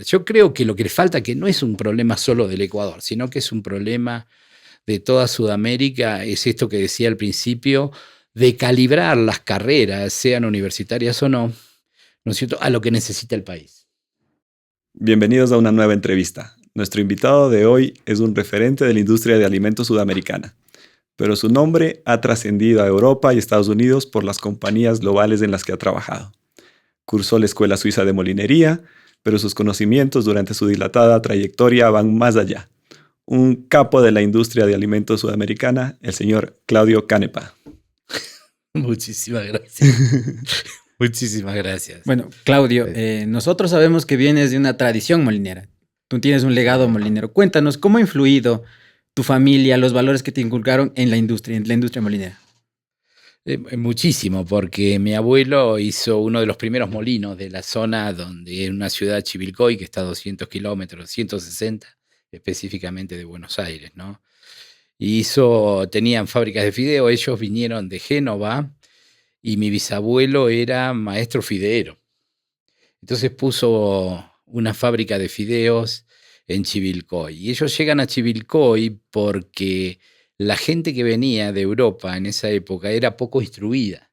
Yo creo que lo que le falta, que no es un problema solo del Ecuador, sino que es un problema de toda Sudamérica, es esto que decía al principio, de calibrar las carreras, sean universitarias o ¿no es cierto?, a lo que necesita el país. Bienvenidos a una nueva entrevista. Nuestro invitado de hoy es un referente de la industria de alimentos sudamericana, pero su nombre ha trascendido a Europa y Estados Unidos por las compañías globales en las que ha trabajado. Cursó la Escuela Suiza de Molinería, pero sus conocimientos durante su dilatada trayectoria van más allá. Un capo de la industria de alimentos sudamericana, el señor Claudio Canepa. Muchísimas gracias. Muchísimas gracias. Bueno, Claudio, nosotros sabemos que vienes de una tradición molinera. Tú tienes un legado molinero. Cuéntanos, ¿cómo ha influido tu familia, los valores que te inculcaron en la industria molinera? Muchísimo, porque mi abuelo hizo uno de los primeros molinos de la zona donde es una ciudad, Chivilcoy, que está a 200 kilómetros, 160 específicamente de Buenos Aires, ¿no? Y tenían fábricas de fideo, ellos vinieron de Génova y mi bisabuelo era maestro fideero. Entonces puso una fábrica de fideos en Chivilcoy. Y ellos llegan a Chivilcoy porque la gente que venía de Europa en esa época era poco instruida.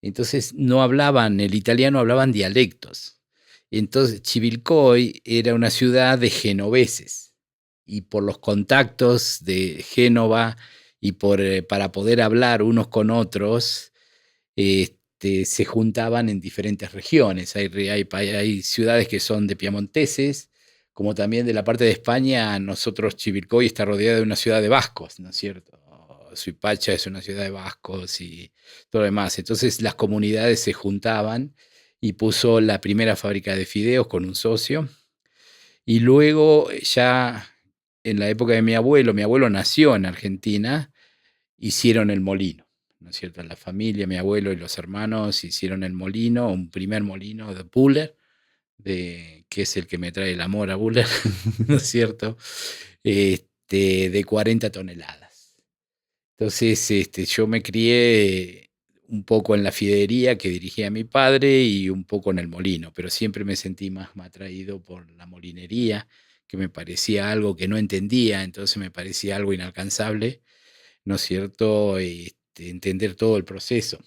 Entonces no hablaban el italiano, hablaban dialectos. Entonces Chivilcoy era una ciudad de genoveses. Y por los contactos de Génova y para poder hablar unos con otros, se juntaban en diferentes regiones. Hay ciudades que son de piamonteses, como también de la parte de España. Nosotros, Chivilcoy está rodeada de una ciudad de vascos, ¿no es cierto? Suipacha es una ciudad de vascos y todo lo demás. Entonces las comunidades se juntaban y puso la primera fábrica de fideos con un socio. Y luego ya en la época de mi abuelo nació en Argentina, hicieron el molino. ¿No es cierto? La familia, mi abuelo y los hermanos hicieron el molino, un primer molino de Buller, que es el que me trae el amor a Buller, ¿no es cierto? De 40 toneladas. Entonces, yo me crié un poco en la fidería que dirigía mi padre y un poco en el molino, pero siempre me sentí más atraído por la molinería, que me parecía algo que no entendía, entonces me parecía algo inalcanzable, ¿no es cierto?, entender todo el proceso.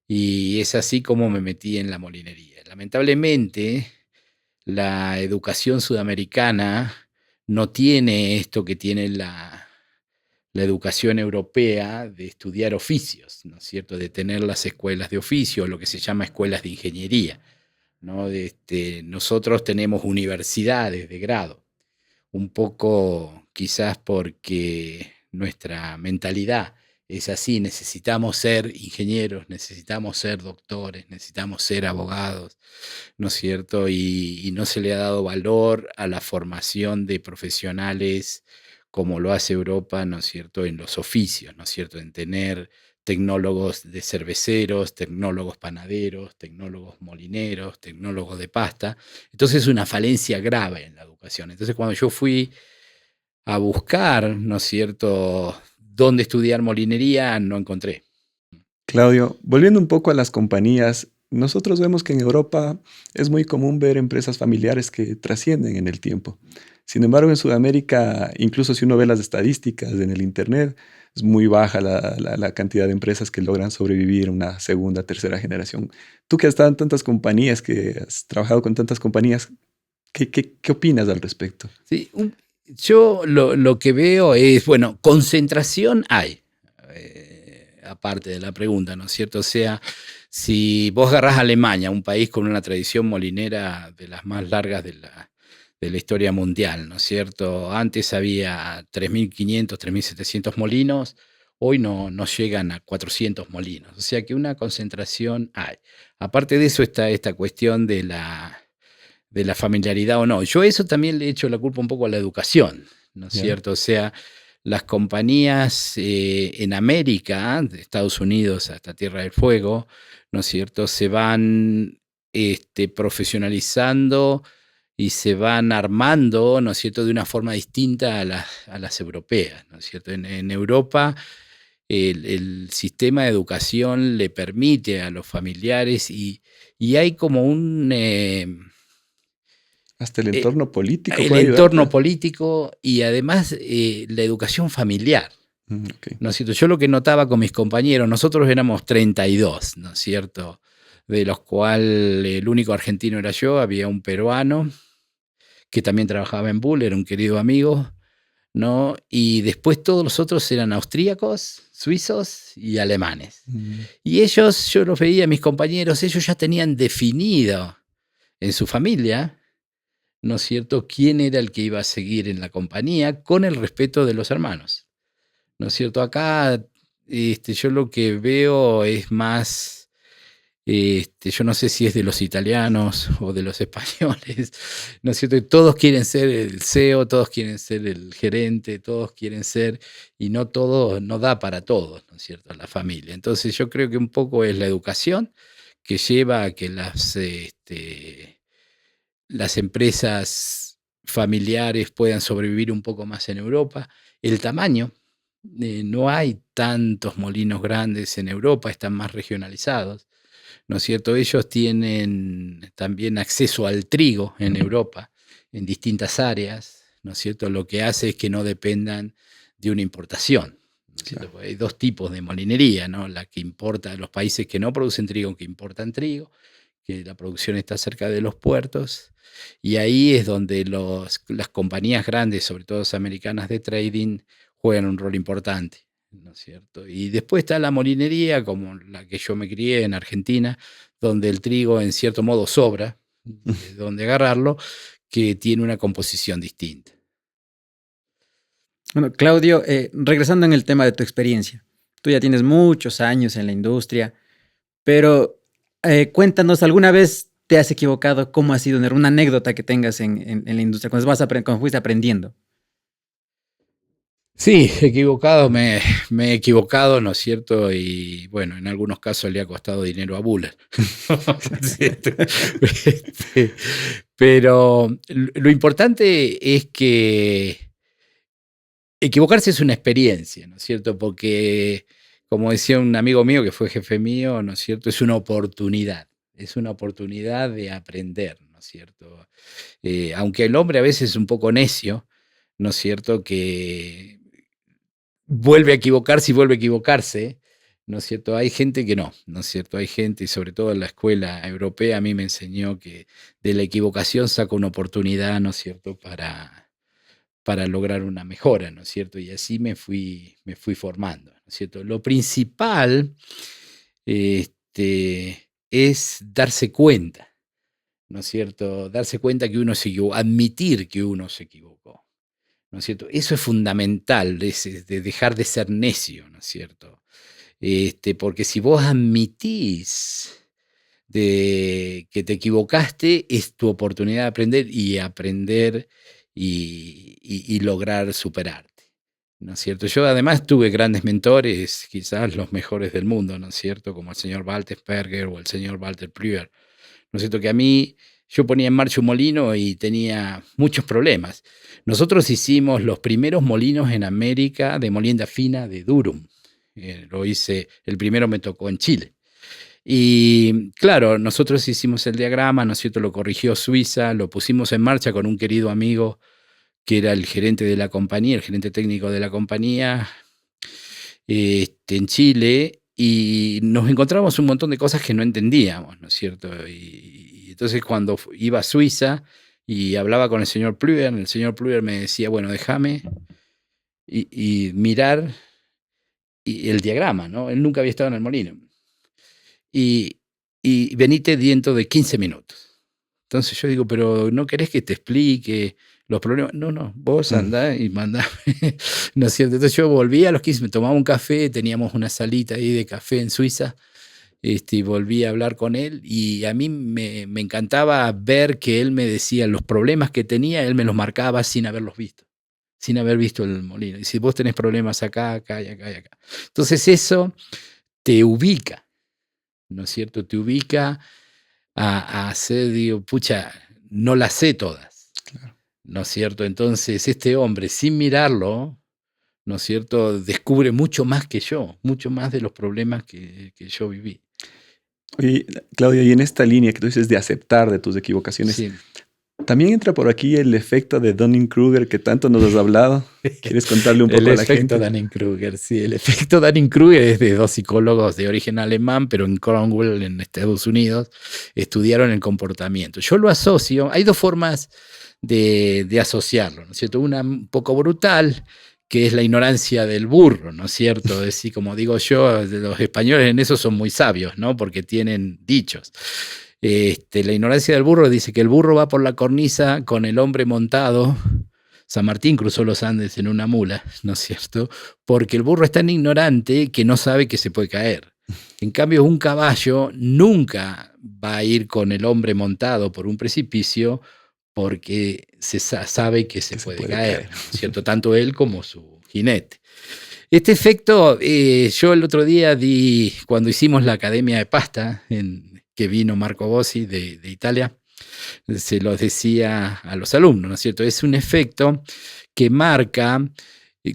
Y es así como me metí en la molinería. Lamentablemente, la educación sudamericana no tiene esto que tiene la educación europea de estudiar oficios, ¿no es cierto?, de tener las escuelas de oficio, lo que se llama escuelas de ingeniería, ¿no? Nosotros tenemos universidades de grado, un poco quizás porque nuestra mentalidad es así: necesitamos ser ingenieros, necesitamos ser doctores, necesitamos ser abogados, ¿no es cierto? Y no se le ha dado valor a la formación de profesionales como lo hace Europa, ¿no es cierto?, en los oficios, ¿no es cierto?, en tener tecnólogos de cerveceros, tecnólogos panaderos, tecnólogos molineros, tecnólogos de pasta. Entonces es una falencia grave en la educación. Entonces cuando yo fui a buscar, ¿no es cierto?, dónde estudiar molinería, no encontré. Claudio, volviendo un poco a las compañías, nosotros vemos que en Europa es muy común ver empresas familiares que trascienden en el tiempo. Sin embargo, en Sudamérica, incluso si uno ve las estadísticas en el Internet, es muy baja la cantidad de empresas que logran sobrevivir una segunda, tercera generación. Tú que has estado en tantas compañías, que has trabajado con tantas compañías, ¿qué opinas al respecto? Sí, yo lo que veo es, bueno, concentración hay, aparte de la pregunta, ¿no es cierto? O sea, si vos agarrás a Alemania, un país con una tradición molinera de las más largas de la historia mundial, ¿no es cierto? Antes había 3.500, 3.700 molinos, hoy no llegan a 400 molinos, o sea que una concentración hay. Aparte de eso está esta cuestión de la familiaridad o no. Yo eso también le echo la culpa un poco a la educación, ¿no es ¿Ya? cierto? O sea, las compañías en América, de Estados Unidos hasta Tierra del Fuego, ¿no es cierto?, se van profesionalizando y se van armando, ¿no es cierto?, de una forma distinta a las europeas, ¿no es cierto? En Europa el sistema de educación le permite a los familiares y hay como Hasta el entorno político El puede entorno ayudarte. político y además la educación familiar. Ok. ¿No es cierto? Yo lo que notaba con mis compañeros, nosotros éramos 32, ¿no es cierto? De los cuales el único argentino era yo, había un peruano que también trabajaba en Bull, era un querido amigo, ¿no? Y después todos los otros eran austríacos, suizos y alemanes. Y ellos, yo los veía, mis compañeros, ellos ya tenían definido en su familia, ¿no es cierto?, quién era el que iba a seguir en la compañía con el respeto de los hermanos. ¿No es cierto? Acá yo lo que veo es más, yo no sé si es de los italianos o de los españoles, ¿no es cierto? Todos quieren ser el CEO, todos quieren ser el gerente, todos quieren ser, y no todo, no da para todos, ¿no es cierto? La familia. Entonces yo creo que un poco es la educación que lleva a que las empresas familiares puedan sobrevivir un poco más en Europa. El tamaño, no hay tantos molinos grandes en Europa, están más regionalizados, ¿no es cierto? Ellos tienen también acceso al trigo en Europa, en distintas áreas, ¿no es cierto? Lo que hace es que no dependan de una importación. ¿No es cierto? Porque hay dos tipos de molinería, ¿no? La que importa, los países que no producen trigo, que importan trigo, que la producción está cerca de los puertos, y ahí es donde las compañías grandes, sobre todo las americanas de trading, juegan un rol importante, ¿no es cierto? Y después está la molinería, como la que yo me crié en Argentina, donde el trigo en cierto modo sobra, de donde agarrarlo, que tiene una composición distinta. Bueno, Claudio, regresando en el tema de tu experiencia, tú ya tienes muchos años en la industria, pero cuéntanos, ¿alguna vez te has equivocado? ¿Cómo ha sido una anécdota que tengas en la industria cuando fuiste aprendiendo? Sí, equivocado, me he equivocado, ¿no es cierto? Y bueno, en algunos casos le ha costado dinero a Buller. Pero lo importante es que equivocarse es una experiencia, ¿no es cierto? Porque, como decía un amigo mío que fue jefe mío, ¿no es cierto? Es una oportunidad de aprender, ¿no es cierto? Aunque el hombre a veces es un poco necio, ¿no es cierto? Que vuelve a equivocarse y vuelve a equivocarse, ¿no es cierto? Hay gente que no, ¿no es cierto? Hay gente, y sobre todo en la escuela europea, a mí me enseñó que de la equivocación saca una oportunidad, ¿no es cierto?, para lograr una mejora, ¿no es cierto? Y así me fui formando, ¿no es cierto? Lo principal es darse cuenta, ¿no es cierto? Darse cuenta que uno se equivocó, admitir que uno se equivocó, ¿no es cierto? Eso es fundamental, de dejar de ser necio, ¿no es cierto? Porque si vos admitís que te equivocaste, es tu oportunidad de aprender y lograr superarte, ¿no es cierto? Yo además tuve grandes mentores, quizás los mejores del mundo, ¿no es cierto? Como el señor Walter Sperger o el señor Walter Plüher, ¿no es cierto? Que a mí, yo ponía en marcha un molino y tenía muchos problemas. Nosotros hicimos los primeros molinos en América de molienda fina de durum. Lo hice, el primero me tocó en Chile. Y claro, nosotros hicimos el diagrama, ¿no es cierto? Lo corrigió Suiza, lo pusimos en marcha con un querido amigo que era el gerente de la compañía, el gerente técnico de la compañía, en Chile, y nos encontramos un montón de cosas que no entendíamos, ¿no es cierto? Y entonces cuando iba a Suiza y hablaba con el señor Plüher me decía, bueno, déjame y mirar el diagrama, ¿no? Él nunca había estado en el molino. Y venite dentro de 15 minutos. Entonces yo digo, pero ¿no querés que te explique los problemas? No, vos andá y mandame, ¿no es cierto? Entonces yo volví a los 15, me tomaba un café, teníamos una salita ahí de café en Suiza, y volví a hablar con él, y a mí me encantaba ver que él me decía los problemas que tenía, él me los marcaba sin haberlos visto, sin haber visto el molino. Y si vos tenés problemas acá, acá y acá y acá. Entonces eso te ubica, ¿no es cierto? Te ubica a hacer, digo, pucha, no las sé todas, Claro. ¿no es cierto? Entonces este hombre, sin mirarlo, ¿no es cierto?, descubre mucho más que yo, mucho más de los problemas que yo viví. Oye, Claudio, y en esta línea que tú dices de aceptar de tus equivocaciones, Sí. También entra por aquí el efecto de Dunning-Kruger que tanto nos has hablado. ¿Quieres contarle un poco a la gente? El efecto Dunning-Kruger, sí. El efecto Dunning-Kruger es de dos psicólogos de origen alemán, pero en Cornwall, en Estados Unidos, estudiaron el comportamiento. Yo lo asocio, hay dos formas de asociarlo, ¿no es cierto? Una un poco brutal, que es la ignorancia del burro, ¿no es cierto? Es decir, como digo yo, los españoles en eso son muy sabios, ¿no? Porque tienen dichos. La ignorancia del burro dice que el burro va por la cornisa con el hombre montado. San Martín cruzó los Andes en una mula, ¿no es cierto? Porque el burro es tan ignorante que no sabe que se puede caer. En cambio, un caballo nunca va a ir con el hombre montado por un precipicio porque sabe que se puede caer, ¿no es cierto? Tanto él como su jinete. Este efecto, yo el otro día cuando hicimos la Academia de Pasta, que vino Marco Bossi de Italia, se los decía a los alumnos, ¿no es cierto? Es un efecto que marca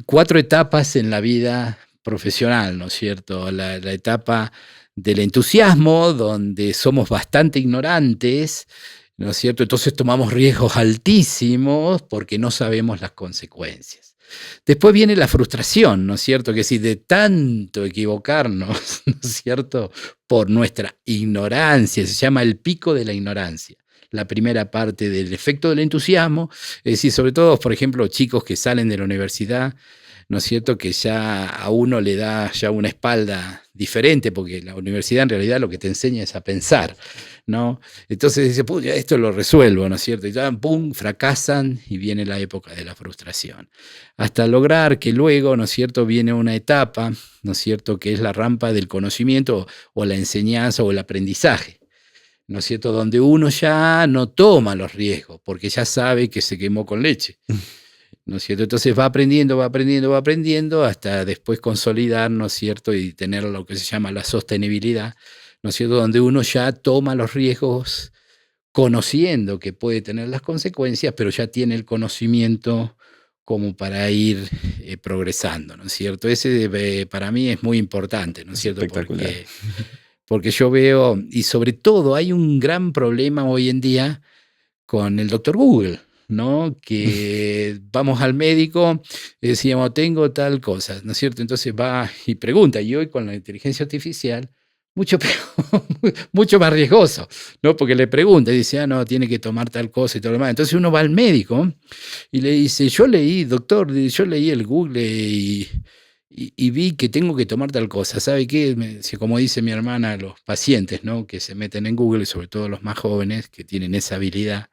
4 etapas en la vida profesional, ¿no es cierto? La etapa del entusiasmo, donde somos bastante ignorantes, ¿no es cierto? Entonces tomamos riesgos altísimos porque no sabemos las consecuencias. Después viene la frustración, ¿no es cierto? Que si de tanto equivocarnos, ¿no es cierto? Por nuestra ignorancia, se llama el pico de la ignorancia. La primera parte del efecto del entusiasmo, es decir, sobre todo, por ejemplo, chicos que salen de la universidad, ¿no es cierto? Que ya a uno le da ya una espalda diferente, porque la universidad en realidad lo que te enseña es a pensar, ¿no? Entonces dice, ya esto lo resuelvo, ¿no es cierto? Y ya, pum, fracasan y viene la época de la frustración. Hasta lograr que luego, ¿no es cierto?, viene una etapa, ¿no es cierto?, que es la rampa del conocimiento o la enseñanza o el aprendizaje, ¿no es cierto?, donde uno ya no toma los riesgos, porque ya sabe que se quemó con leche, ¿no es cierto? Entonces va aprendiendo hasta después consolidar, ¿no es cierto?, y tener lo que se llama la sostenibilidad, ¿no es cierto?, donde uno ya toma los riesgos conociendo que puede tener las consecuencias, pero ya tiene el conocimiento como para ir progresando, ¿no es cierto? Ese para mí es muy importante, ¿no es cierto? Espectacular. Porque yo veo, y sobre todo hay un gran problema hoy en día con el doctor Google, ¿no? Que vamos al médico y decíamos, tengo tal cosa, ¿no es cierto? Entonces va y pregunta, y hoy con la inteligencia artificial, mucho peor, mucho más riesgoso, ¿no? Porque le pregunta y dice, no, tiene que tomar tal cosa y todo lo demás. Entonces uno va al médico y le dice, yo leí, doctor, yo leí el Google y vi que tengo que tomar tal cosa. ¿Sabe qué? Como dice mi hermana, los pacientes, ¿no?, que se meten en Google, y sobre todo los más jóvenes que tienen esa habilidad,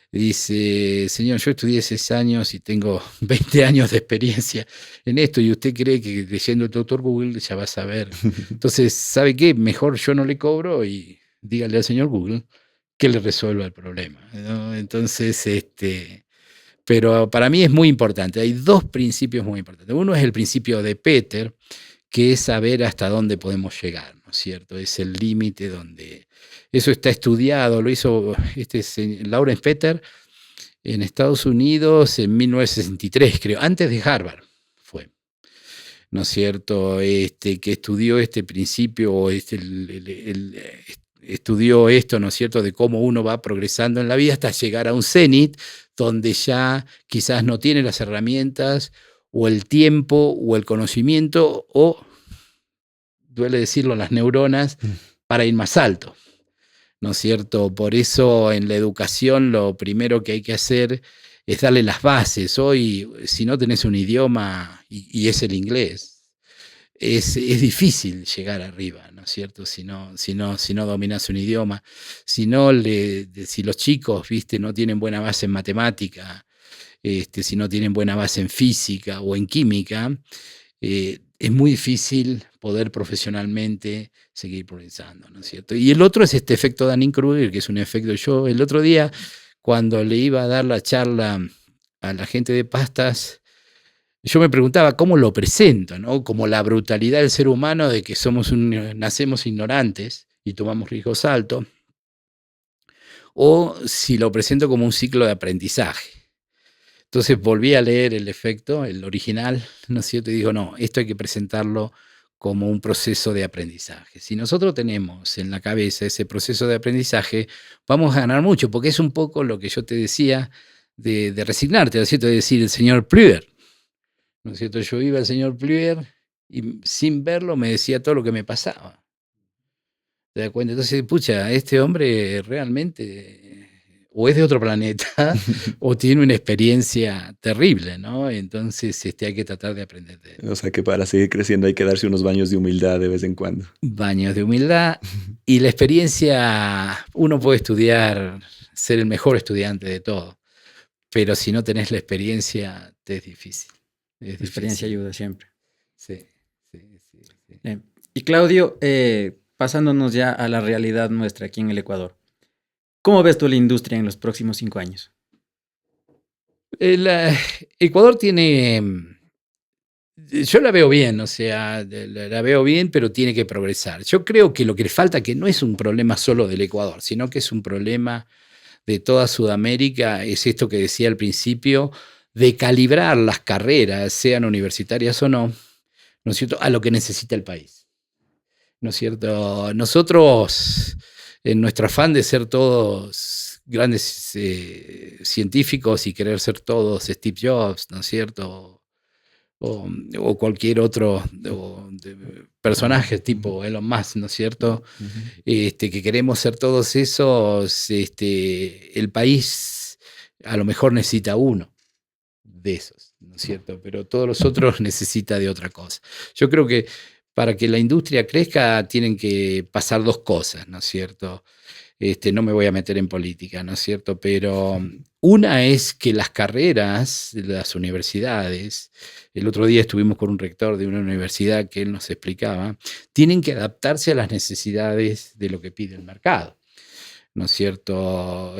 dice, señor, yo estudié 6 años y tengo 20 años de experiencia en esto, y usted cree que leyendo el doctor Google ya va a saber. Entonces, ¿sabe qué? Mejor yo no le cobro y dígale al señor Google que le resuelva el problema, ¿no? Entonces, pero para mí es muy importante. Hay 2 principios muy importantes. Uno es el principio de Peter, que es saber hasta dónde podemos llegar, ¿no es cierto? Es el límite donde... Eso está estudiado, lo hizo Lawrence Peter en Estados Unidos en 1963, creo, antes de Harvard fue, ¿no es cierto? Que estudió este principio, estudió esto, ¿no es cierto?, de cómo uno va progresando en la vida hasta llegar a un cenit donde ya quizás no tiene las herramientas o el tiempo o el conocimiento o, duele decirlo, las neuronas para ir más alto, ¿no es cierto? Por eso en la educación lo primero que hay que hacer es darle las bases. Hoy, si no tenés un idioma y es el inglés, es difícil llegar arriba, ¿no es cierto? Si no dominas un idioma, si los chicos, ¿viste?, no tienen buena base en matemática, si no tienen buena base en física o en química, es muy difícil poder profesionalmente seguir progresando, ¿no es cierto? Y el otro es este efecto Dunning-Kruger, que es un efecto. Yo el otro día, cuando le iba a dar la charla a la gente de pastas, yo me preguntaba cómo lo presento, ¿no? Como la brutalidad del ser humano de que nacemos ignorantes y tomamos riesgos altos, o si lo presento como un ciclo de aprendizaje. Entonces volví a leer el efecto, el original, ¿no es cierto? Y digo, no, esto hay que presentarlo como un proceso de aprendizaje. Si nosotros tenemos en la cabeza ese proceso de aprendizaje, vamos a ganar mucho, porque es un poco lo que yo te decía de resignarte, ¿no es cierto? De decir, el señor Plüger, ¿no es cierto? Yo iba al señor Plüger y sin verlo me decía todo lo que me pasaba. ¿Te das cuenta? Entonces, pucha, este hombre realmente o es de otro planeta o tiene una experiencia terrible, ¿no? Entonces hay que tratar de aprender de él. O sea que para seguir creciendo hay que darse unos baños de humildad de vez en cuando. Baños de humildad y la experiencia, uno puede estudiar, ser el mejor estudiante de todo, pero si no tenés la experiencia, te es difícil. La experiencia ayuda siempre. Sí, sí, sí. Y Claudio, pasándonos ya a la realidad nuestra aquí en el Ecuador, ¿cómo ves tú la industria en los próximos 5 años? Ecuador tiene, yo la veo bien, o sea, la veo bien, pero tiene que progresar. Yo creo que lo que le falta, que no es un problema solo del Ecuador, sino que es un problema de toda Sudamérica, es esto que decía al principio, de calibrar las carreras, sean universitarias o ¿no es cierto?, a lo que necesita el país. ¿No es cierto? Nosotros, en nuestro afán de ser todos grandes científicos y querer ser todos Steve Jobs, ¿no es cierto? O cualquier otro personaje tipo Elon Musk, ¿no es cierto? Que queremos ser todos esos, el país a lo mejor necesita uno de esos, ¿no es cierto? Pero todos los otros necesita de otra cosa. Yo creo que para que la industria crezca tienen que pasar dos cosas, ¿no es cierto? No me voy a meter en política, ¿no es cierto? Pero una es que las carreras de las universidades, el otro día estuvimos con un rector de una universidad que él nos explicaba, tienen que adaptarse a las necesidades de lo que pide el mercado, ¿no es cierto?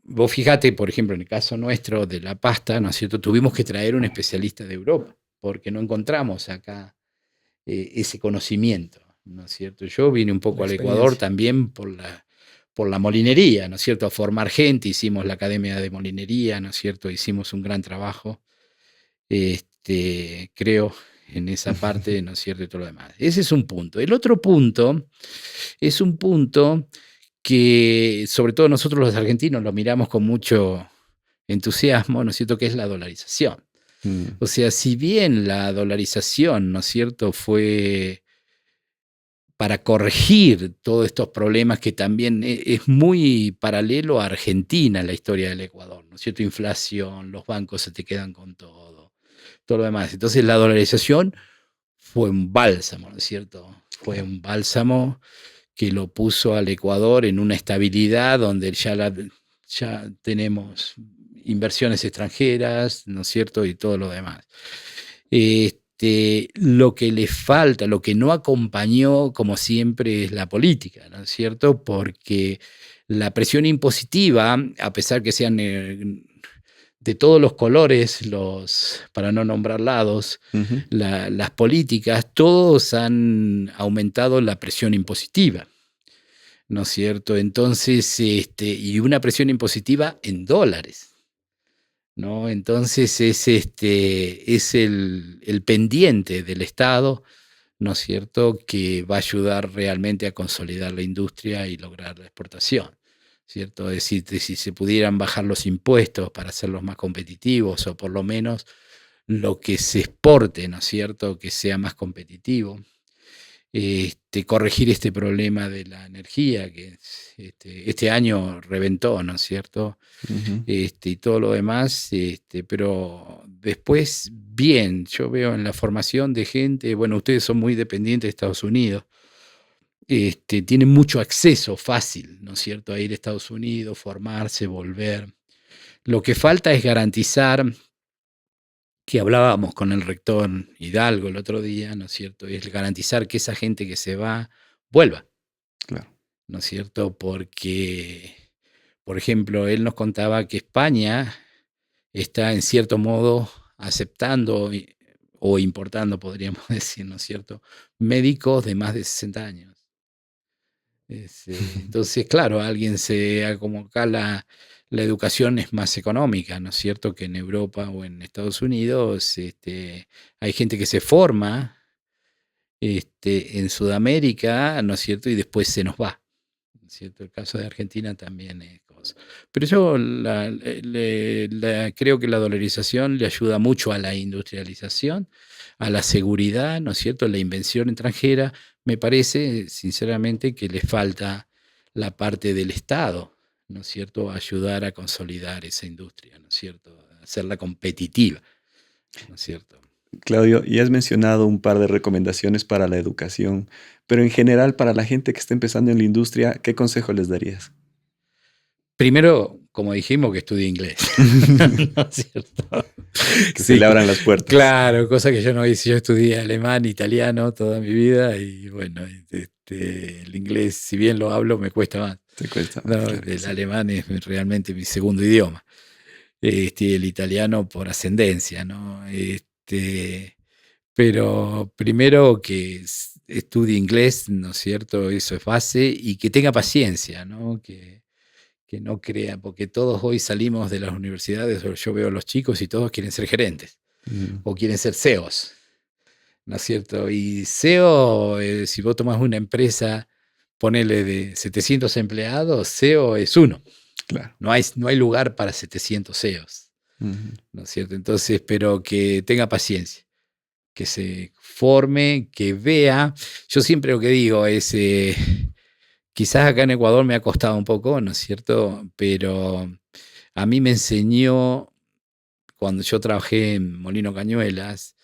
Vos fíjate, por ejemplo, en el caso nuestro de la pasta, ¿no es cierto? Tuvimos que traer un especialista de Europa, porque no encontramos acá ese conocimiento, ¿no es cierto? Yo vine un poco al Ecuador también por la molinería, ¿no es cierto? A formar gente, hicimos la Academia de Molinería, ¿no es cierto? Hicimos un gran trabajo, creo, en esa parte, ¿no es cierto? Y todo lo demás. Ese es un punto. El otro punto es un punto que sobre todo nosotros los argentinos lo miramos con mucho entusiasmo, ¿no es cierto?, que es la dolarización. O sea, si bien la dolarización, ¿no es cierto?, fue para corregir todos estos problemas que también es muy paralelo a Argentina en la historia del Ecuador, ¿no es cierto? Inflación, los bancos se te quedan con todo lo demás. Entonces la dolarización fue un bálsamo, ¿no es cierto? Fue un bálsamo que lo puso al Ecuador en una estabilidad donde ya tenemos inversiones extranjeras, ¿no es cierto? Y todo lo demás. Lo que le falta, lo que no acompañó, como siempre, es la política, ¿no es cierto? Porque la presión impositiva, a pesar que sean de todos los colores, para no nombrar lados, las políticas, todos han aumentado la presión impositiva, ¿no es cierto? Entonces, y una presión impositiva en dólares, ¿no? Entonces es el pendiente del Estado, ¿no es cierto?, que va a ayudar realmente a consolidar la industria y lograr la exportación, ¿cierto? Es decir, si se pudieran bajar los impuestos para hacerlos más competitivos o por lo menos lo que se exporte, ¿no es cierto?, que sea más competitivo. Corregir este problema de la energía que este año reventó, ¿no es cierto? Y todo lo demás, pero después, bien, yo veo en la formación de gente, bueno, ustedes son muy dependientes de Estados Unidos, tienen mucho acceso fácil, ¿no es cierto?, a ir a Estados Unidos, formarse, volver. Lo que falta es garantizar, que hablábamos con el rector Hidalgo el otro día, ¿no es cierto?, es garantizar que esa gente que se va, vuelva. Claro. ¿No es cierto? Porque, por ejemplo, él nos contaba que España está en cierto modo aceptando o importando, podríamos decir, ¿no es cierto?, médicos de más de 60 años. Entonces, claro, como acá la educación es más económica, ¿no es cierto?, que en Europa o en Estados Unidos, hay gente que se forma, en Sudamérica, ¿no es cierto?, y después se nos va, ¿no es cierto? El caso de Argentina también es cosa. Pero yo creo que la dolarización le ayuda mucho a la industrialización, a la seguridad, ¿no es cierto?, la inversión extranjera. Me parece, sinceramente, que le falta la parte del Estado, ¿no es cierto?, ayudar a consolidar esa industria, ¿no es cierto?, hacerla competitiva, ¿no es cierto? Claudio, y has mencionado un par de recomendaciones para la educación, pero en general para la gente que está empezando en la industria, ¿qué consejo les darías? Primero, como dijimos, que estudie inglés, ¿no es cierto? Que se Sí, le abran las puertas. claro, cosa que yo no hice. Yo estudié alemán, italiano toda mi vida y bueno, el inglés, si bien lo hablo, me cuesta más. Te cuesta más, No, claro que el sí. alemán es realmente mi segundo idioma. El italiano por ascendencia, ¿no? Pero primero que estudie inglés, ¿no es cierto? Eso es base y que tenga paciencia, ¿no? Que no crea, porque todos hoy salimos de las universidades, o yo veo a los chicos y todos quieren ser gerentes Mm, o quieren ser CEOs, ¿no es cierto? Y CEO, si vos tomás una empresa, ponele de 700 empleados, CEO es uno. claro. No hay lugar para 700 CEOs, Ujú. ¿no es cierto? Entonces, pero que tenga paciencia, que se forme, que vea. Yo siempre lo que digo es, quizás acá en Ecuador me ha costado un poco, ¿no es cierto? Pero a mí me enseñó, cuando yo trabajé en Molino Cañuelas,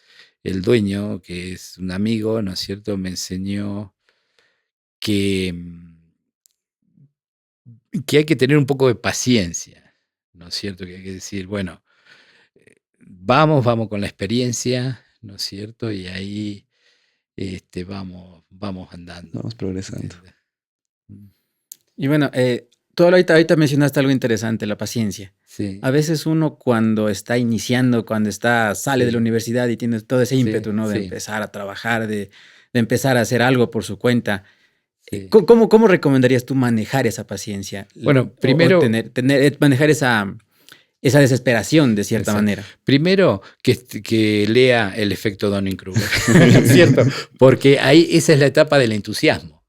el dueño, que es un amigo, ¿no es cierto?, me enseñó que, que hay que tener un poco de paciencia, ¿no es cierto? Que hay que decir, bueno, vamos con la experiencia, ¿no es cierto? Y ahí, vamos andando. Vamos progresando. Y bueno, tú ahorita mencionaste algo interesante, la paciencia. Sí, A veces uno cuando está iniciando, sale de la sí, universidad y tiene todo ese sí, ímpetu, ¿no? De sí, empezar a trabajar, de empezar a hacer algo por su cuenta. sí. ¿Cómo recomendarías tú manejar esa paciencia? Bueno, O primero, manejar esa desesperación de cierta exacto. manera. Primero que lea El efecto Dunning-Kruger, ¿cierto? Porque ahí esa es la etapa del entusiasmo,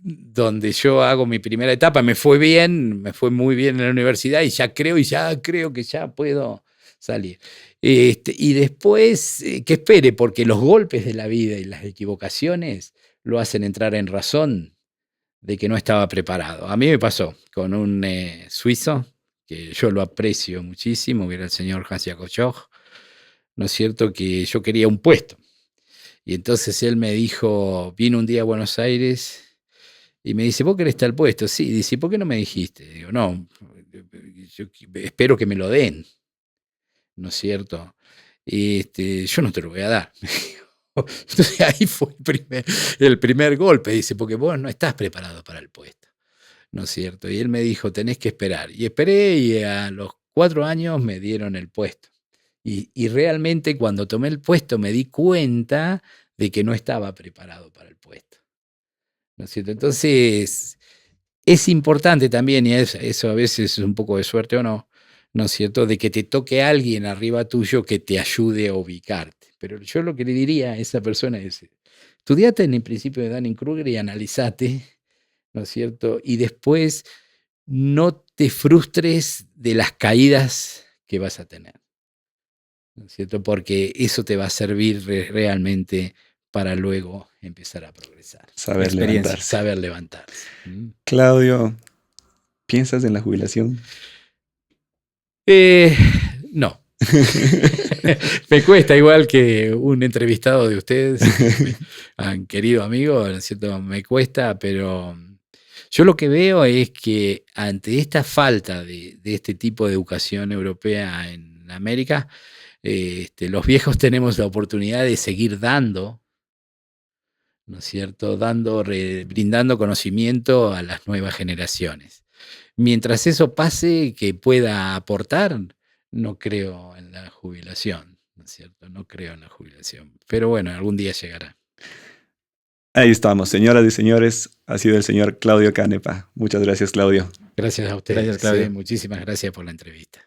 donde yo hago mi primera etapa, me fue muy bien en la universidad y ya creo que ya puedo salir. Y después que espere, porque los golpes de la vida y las equivocaciones lo hacen entrar en razón de que no estaba preparado. A mí me pasó con un suizo, que yo lo aprecio muchísimo, que era el señor Hans Jakob Schoch, ¿no es cierto?, que yo quería un puesto. Y entonces él me dijo, vino un día a Buenos Aires y me dice, ¿vos querés tal puesto? Sí, dice, ¿por qué no me dijiste? Digo, no, yo espero que me lo den, ¿no es cierto? Yo no te lo voy a dar. Entonces ahí fue el primer golpe, dice, porque vos no estás preparado para el puesto, ¿no es cierto? Y él me dijo, tenés que esperar. Y esperé y a los 4 años me dieron el puesto. Y realmente cuando tomé el puesto me di cuenta de que no estaba preparado para el puesto, ¿no es cierto? Entonces, es importante también, y eso a veces es un poco de suerte o no, ¿no es cierto?, de que te toque alguien arriba tuyo que te ayude a ubicarte. Pero yo lo que le diría a esa persona es, estudiate en el principio de Dunning-Kruger y analizate, ¿no es cierto? Y después no te frustres de las caídas que vas a tener, ¿no es cierto? Porque eso te va a servir realmente para luego empezar a progresar, Saber Experiencia. levantarse. saber levantarse. Claudio, ¿piensas en la jubilación? Eh, no. Me cuesta, igual que un entrevistado de ustedes, un querido amigo, ¿no es cierto? Me cuesta, pero yo lo que veo es que ante esta falta de este tipo de educación europea en América, los viejos tenemos la oportunidad de seguir dando, ¿no es cierto? Brindando conocimiento a las nuevas generaciones. Mientras eso pase, que pueda aportar, no creo en la jubilación, ¿no es cierto? No creo en la jubilación. Pero bueno, algún día llegará. Ahí estamos, señoras y señores. Ha sido el señor Claudio Canepa. Muchas gracias, Claudio. Gracias a ustedes. Gracias, Claudio. Muchísimas gracias por la entrevista.